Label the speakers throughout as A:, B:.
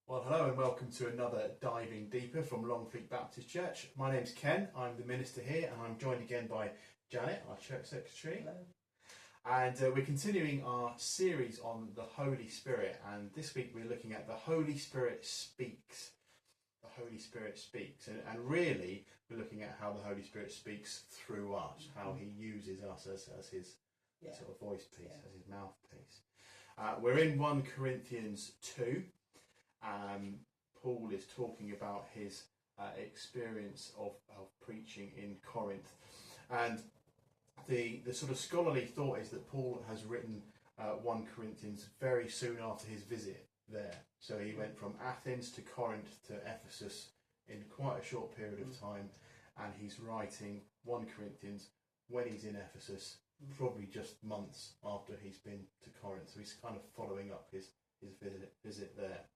A: Well, hello and welcome to another Diving Deeper from Longfleet Baptist Church. My name's Ken, I'm the minister here, and I'm joined again by Janet, our church secretary.
B: Hello.
A: And we're continuing our series on the Holy Spirit, and this week we're looking at the Holy Spirit speaks. The Holy Spirit speaks, and really we're looking at how the Holy Spirit speaks through us, how he uses us as his sort of voice piece, as his mouthpiece. We're in 1 Corinthians 2. Paul is talking about his experience of preaching in Corinth, and the sort of scholarly thought is that Paul has written 1 Corinthians very soon after his visit there. So he went from Athens to Corinth to Ephesus in quite a short period of time, and he's writing 1 Corinthians when he's in Ephesus, probably just months after he's been to Corinth. So he's kind of following up his visit there.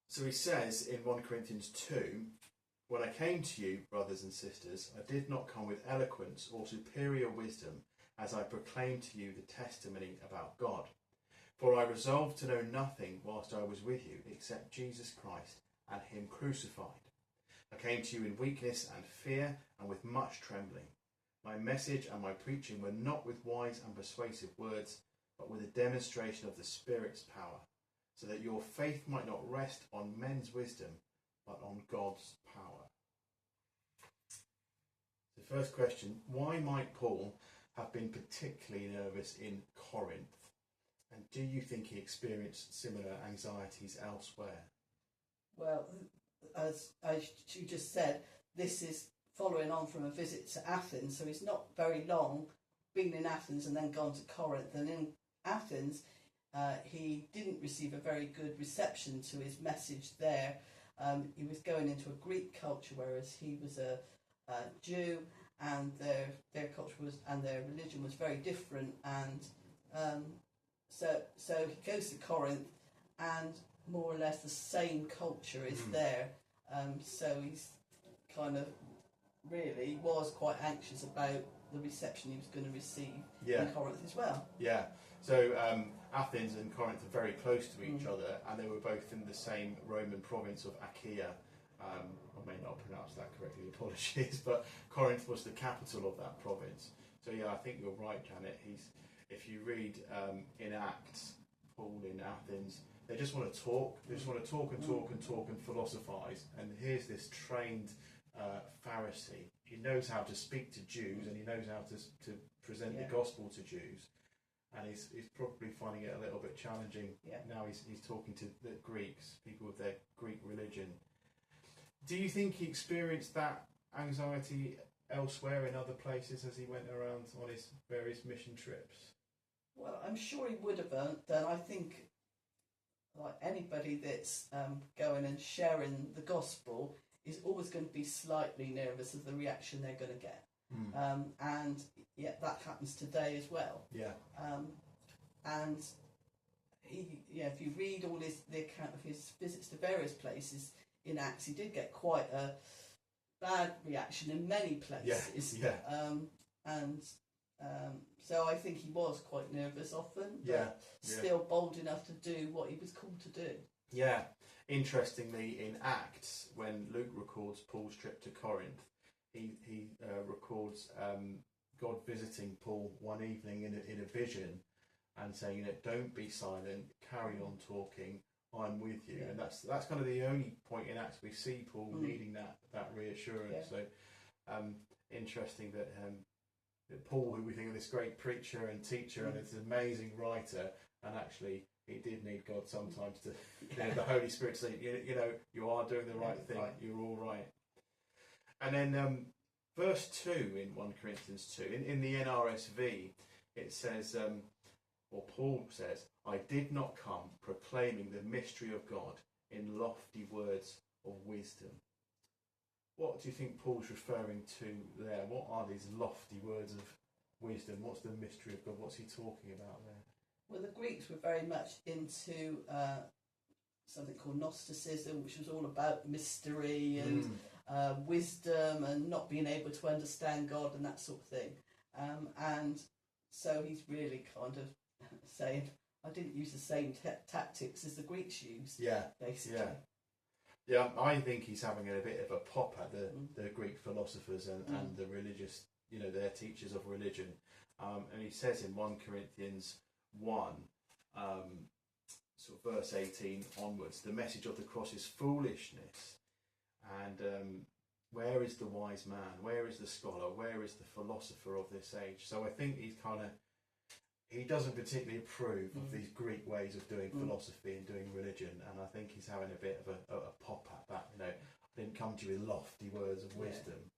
A: So he says in 1 Corinthians 2, "When I came to you, brothers and sisters, I did not come with eloquence or superior wisdom, as I proclaimed to you the testimony about God. For I resolved to know nothing whilst I was with you except Jesus Christ and him crucified. I came to you in weakness and fear and with much trembling. My message and my preaching were not with wise and persuasive words, but with a demonstration of the Spirit's power, so that your faith might not rest on men's wisdom, but on God's power." The first question, why might Paul have been particularly nervous in Corinth? And do you think he experienced similar anxieties elsewhere?
B: Well, as you just said, this is following on from a visit to Athens, so he's not very long been in Athens and then gone to Corinth. And in Athens, he didn't receive a very good reception to his message there. He was going into a Greek culture, whereas he was a Jew, and their culture was and their religion was very different. And so he goes to Corinth, and more or less the same culture is there. So he's kind of really was quite anxious about the reception he was going to receive in Corinth as well.
A: Yeah. So Athens and Corinth are very close to each other, and they were both in the same Roman province of Achaia. I may not pronounce that correctly, apologies, but Corinth was the capital of that province. So yeah, I think you're right, Janet. If you read in Acts, Paul in Athens, they just want to talk. They just want to talk and talk and talk and philosophise. And here's this trained Pharisee. He knows how to speak to Jews, and he knows how to present the gospel to Jews. And he's probably finding it a little bit challenging. Now he's talking to the Greeks, people with their Greek religion. Do you think he experienced that anxiety elsewhere in other places as he went around on his various mission trips?
B: Well, I'm sure he would have done. I think, like anybody that's going and sharing the gospel, is always going to be slightly nervous of the reaction they're going to get. And yet that happens today as well. And if you read all the account of his visits to various places in Acts, he did get quite a bad reaction in many places. So I think he was quite nervous often, but still bold enough to do what he was called to do.
A: Yeah. Interestingly, in Acts, when Luke records Paul's trip to Corinth, he records God visiting Paul one evening in a vision and saying, "Don't be silent, carry on talking, I'm with you." And that's kind of the only point in Acts we see Paul needing that reassurance. So interesting that Paul, who we think of this great preacher and teacher and this amazing writer, and actually he did need God sometimes to the Holy Spirit to say, you are doing the right thing, you're all right. And then verse 2 in 1 Corinthians 2, in the NRSV, it says, or Paul says, "I did not come proclaiming the mystery of God in lofty words of wisdom." What do you think Paul's referring to there? What are these lofty words of wisdom? What's the mystery of God? What's he talking about there?
B: Well, the Greeks were very much into something called Gnosticism, which was all about mystery and wisdom and not being able to understand God and that sort of thing. And so he's really kind of saying, I didn't use the same tactics as the Greeks used.
A: Yeah,
B: basically.
A: Yeah, I think he's having a bit of a pop at the Greek philosophers and the religious, their teachers of religion. And he says in 1 Corinthians 1, sort of verse 18 onwards, the message of the cross is foolishness. And where is the wise man? Where is the scholar? Where is the philosopher of this age? So I think he doesn't particularly approve of these Greek ways of doing philosophy and doing religion, and I think he's having a bit of a pop at that. I didn't come to you with lofty words of wisdom,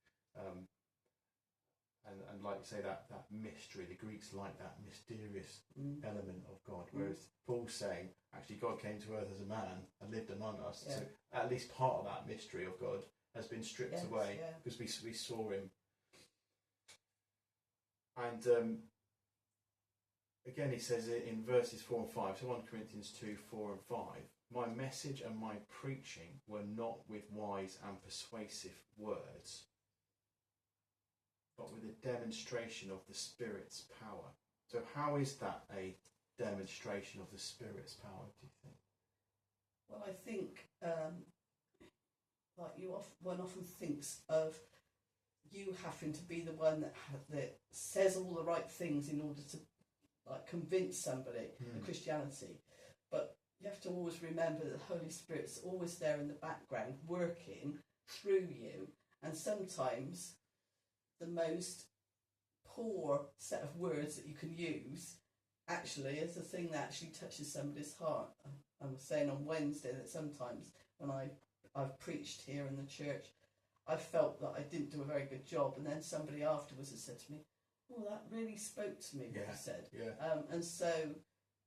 A: and like you say, that mystery. The Greeks like that mysterious element of God, whereas Paul's saying actually God came to earth as a man and lived among us. So at least part of that mystery of God has been stripped away because we saw him. And again, he says it in verses 4 and 5, so 1 Corinthians 2, 4 and 5, my message and my preaching were not with wise and persuasive words, but with a demonstration of the Spirit's power. So how is that a demonstration of the Spirit's power, do you think?
B: Well, I think one often thinks of you having to be the one that says all the right things in order to convince somebody of Christianity, but you have to always remember that the Holy Spirit's always there in the background working through you, and sometimes the most poor set of words that you can use actually is the thing that actually touches somebody's heart. I was saying on Wednesday that sometimes when I've preached here in the church, I felt that I didn't do a very good job, and then somebody afterwards has said to me, "Oh, that really spoke to me," what you said.
A: Yeah.
B: And so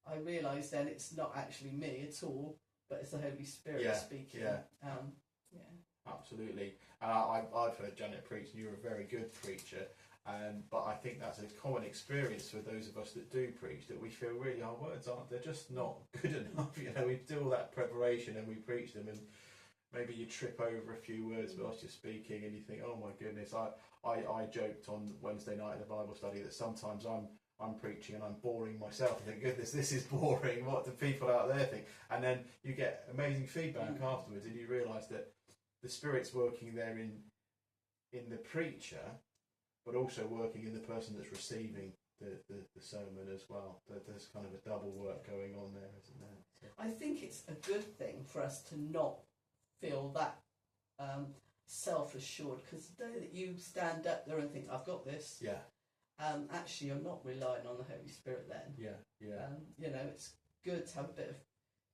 B: I realised then it's not actually me at all, but it's the Holy Spirit speaking.
A: Yeah.
B: Absolutely.
A: I've heard Janet preach, and you're a very good preacher. But I think that's a common experience for those of us that do preach, that we feel really our words they're just not good enough. We do all that preparation and we preach them, and maybe you trip over a few words whilst you're speaking, and you think, oh my goodness. I joked on Wednesday night in the Bible study that sometimes I'm preaching and I'm boring myself. I think, goodness, this is boring. What do people out there think? And then you get amazing feedback afterwards, and you realise that the Spirit's working there in the preacher, but also working in the person that's receiving the sermon as well. There's kind of a double work going on there, isn't there? So.
B: I think it's a good thing for us to not feel that self-assured, because the day that you stand up there and think, I've got this, actually you're not relying on the Holy Spirit then. It's good to have a bit of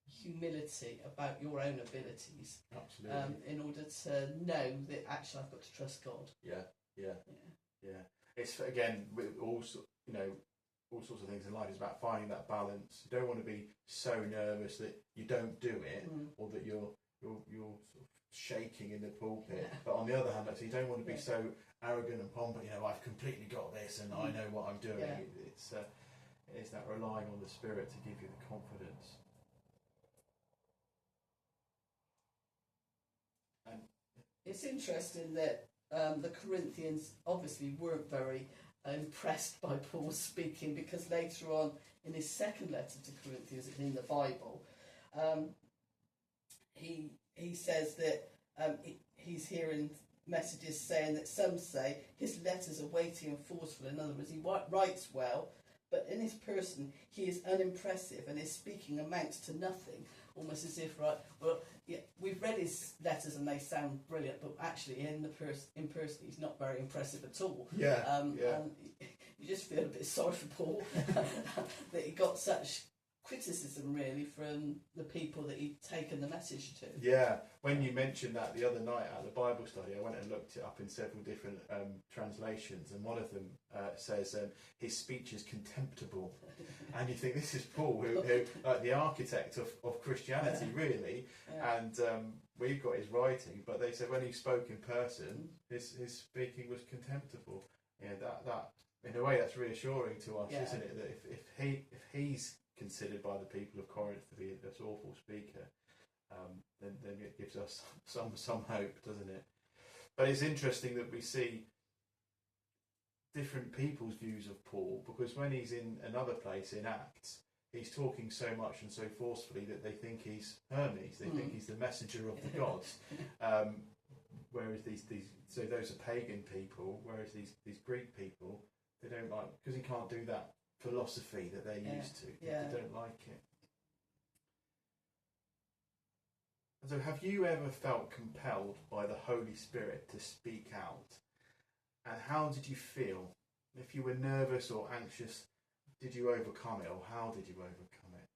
B: humility about your own abilities.
A: Absolutely.
B: In order to know that actually I've got to trust God.
A: Yeah. It's, again, with all sorts of things in life, it's about finding that balance. You don't want to be so nervous that you don't do it, or that you're sort of shaking in the pulpit. But on the other hand, actually, you don't want to be so arrogant and pompous. I've completely got this and I know what I'm doing. It's that relying on the Spirit to give you the confidence. And
B: it's interesting that the Corinthians obviously weren't very impressed by Paul speaking, because later on in his second letter to Corinthians in the Bible, he says that he's hearing messages saying that some say his letters are weighty and forceful. In other words, he writes well, but in his person he is unimpressive, and his speaking amounts to nothing. Almost as if, we've read his letters and they sound brilliant, but actually in person he's not very impressive at all. And you just feel a bit sorry for Paul that he got such criticism really from the people that he'd taken the message to.
A: Yeah, when you mentioned that the other night at the Bible study, I went and looked it up in several different translations, and one of them says his speech is contemptible. And you think, this is Paul, who like the architect of Christianity, really. And we've got his writing, but they said when he spoke in person, his speaking was contemptible. That in a way that's reassuring to us, isn't it? That if he's considered by the people of Corinth to be this awful speaker, then it gives us some hope, doesn't it? But it's interesting that we see different people's views of Paul, because when he's in another place in Acts, he's talking so much and so forcefully that they think he's Hermes. They think he's the messenger of the gods. Whereas so those are pagan people. Whereas these Greek people, they don't like, because he can't do that philosophy that they're used to. They don't like it. So have you ever felt compelled by the Holy Spirit to speak out? And how did you feel? If you were nervous or anxious, did you overcome it, or how did you overcome it?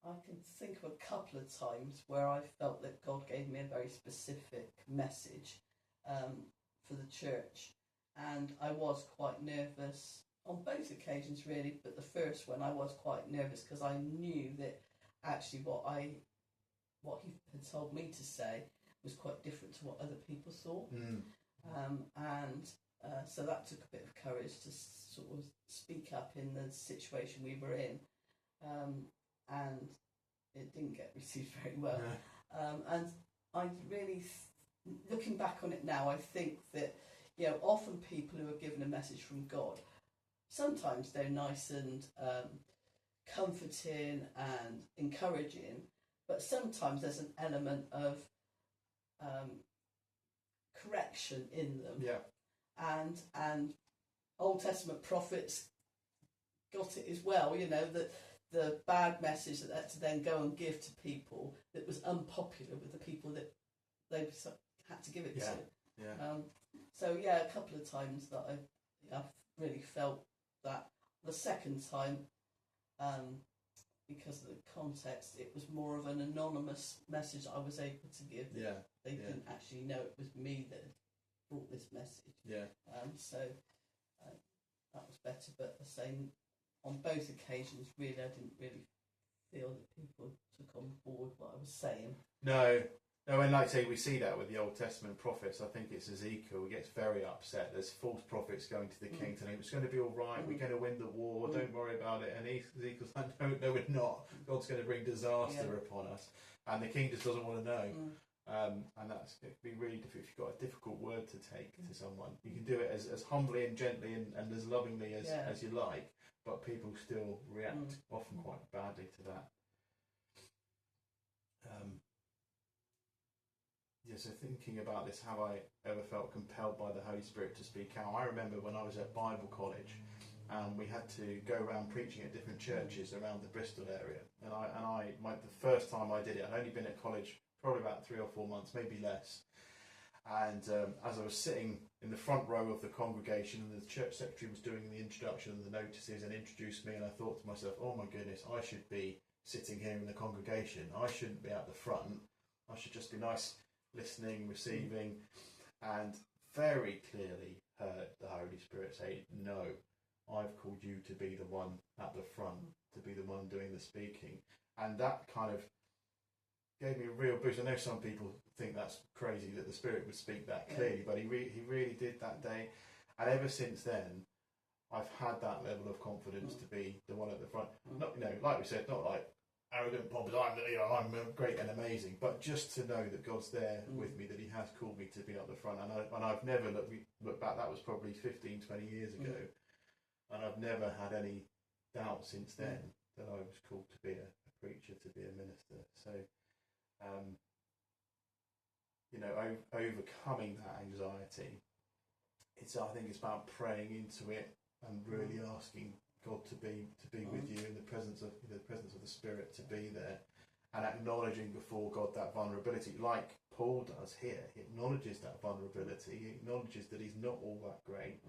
B: I can think of a couple of times where I felt that God gave me a very specific message for the church, and I was quite nervous on both occasions really, but the first one I was quite nervous because I knew that actually what he had told me to say was quite different to what other people thought. So that took a bit of courage to sort of speak up in the situation we were in, and it didn't get received very well. And I really, looking back on it now, I think that often people who are given a message from God, sometimes they're nice and comforting and encouraging, but sometimes there's an element of correction in them. And Old Testament prophets got it as well, that the bad message that they had to then go and give to people that was unpopular with the people that they had to give it to. So a couple of times that I've really felt that. The second time, because of the context, it was more of an anonymous message I was able to give. They didn't actually know it was me that brought this message. So that was better, but the same on both occasions. Really, I didn't really feel that people took on board what I was saying.
A: No, and like I say, we see that with the Old Testament prophets. I think it's Ezekiel. He gets very upset. There's false prophets going to the king telling him it's going to be all right. We're going to win the war. Don't worry about it. And Ezekiel's like, no, we're not. God's going to bring disaster upon us. And the king just doesn't want to know. And it can be really difficult. If you've got a difficult word to take to someone, you can do it as humbly and gently and as lovingly as you like, but people still react often quite badly to that. So thinking about this, have I ever felt compelled by the Holy Spirit to speak out? I remember when I was at Bible college, and we had to go around preaching at different churches around the Bristol area. And the first time I did it, I'd only been at college probably about 3 or 4 months, maybe less. And as I was sitting in the front row of the congregation, and the church secretary was doing the introduction and the notices and introduced me, and I thought to myself, oh my goodness, I should be sitting here in the congregation. I shouldn't be at the front. I should just be nice, listening, receiving, and very clearly heard the Holy Spirit say, no, I've called you to be the one at the front, to be the one doing the speaking. And that kind of gave me a real boost. I know some people think that's crazy that the Spirit would speak that clearly, but he really did that day. And ever since then, I've had that level of confidence to be the one at the front. Not, like we said, not like arrogant, pompous, I'm great and amazing, but just to know that God's there with me, that he has called me to be at the front. And I've never looked back. That was probably 15, 20 years ago. And I've never had any doubt since then that I was called to be a preacher, to be a minister. So, overcoming that anxiety, I think it's about praying into it and really asking God to be with you in the presence of the Spirit, to be there, and acknowledging before God that vulnerability, like Paul does here. He acknowledges that vulnerability. He acknowledges that he's not all that great,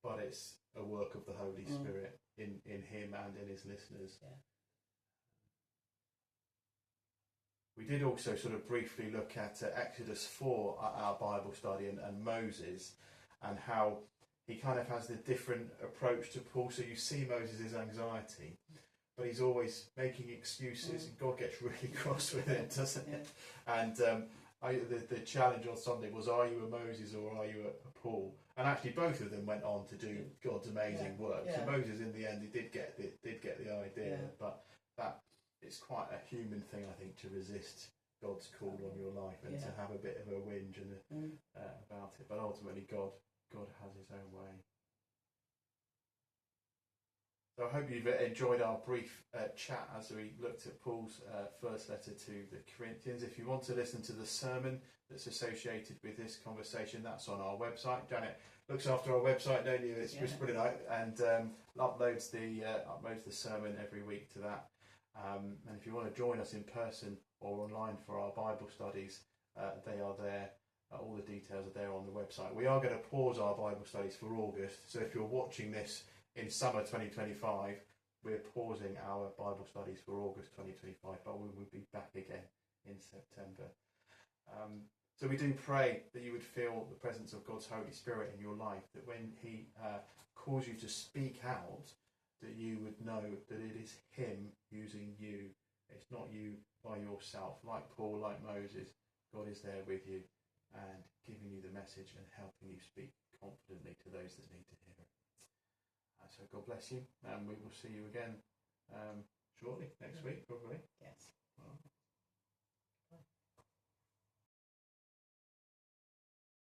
A: but it's a work of the Holy Spirit in him and in his listeners. We did also sort of briefly look at Exodus 4 at our Bible study and Moses, and how he kind of has the different approach to Paul. So you see Moses' anxiety, but he's always making excuses, and God gets really cross with it, doesn't it? And the challenge on Sunday was, are you a Moses or are you a Paul? And actually both of them went on to do God's amazing work. So Moses, in the end, he did get the idea, but that it's quite a human thing, I think, to resist God's call on your life and to have a bit of a whinge about it. But ultimately, God has his own way. So I hope you've enjoyed our brief chat as we looked at Paul's first letter to the Corinthians. If you want to listen to the sermon that's associated with this conversation, that's on our website. Janet looks after our website, don't you? It's just put it out and uploads the sermon every week to that. And if you want to join us in person or online for our Bible studies, they are there. All the details are there on the website. We are going to pause our Bible studies for August, so if you're watching this in summer 2025, we're pausing our Bible studies for August 2025, but we will be back again in September. So we do pray that you would feel the presence of God's Holy Spirit in your life, that when he calls you to speak out, that you would know that it is him using you. It's not you by yourself. Like Paul, like Moses, God is there with you and giving you the message and helping you speak confidently to those that need to hear it. So God bless you, and we will see you again shortly next week.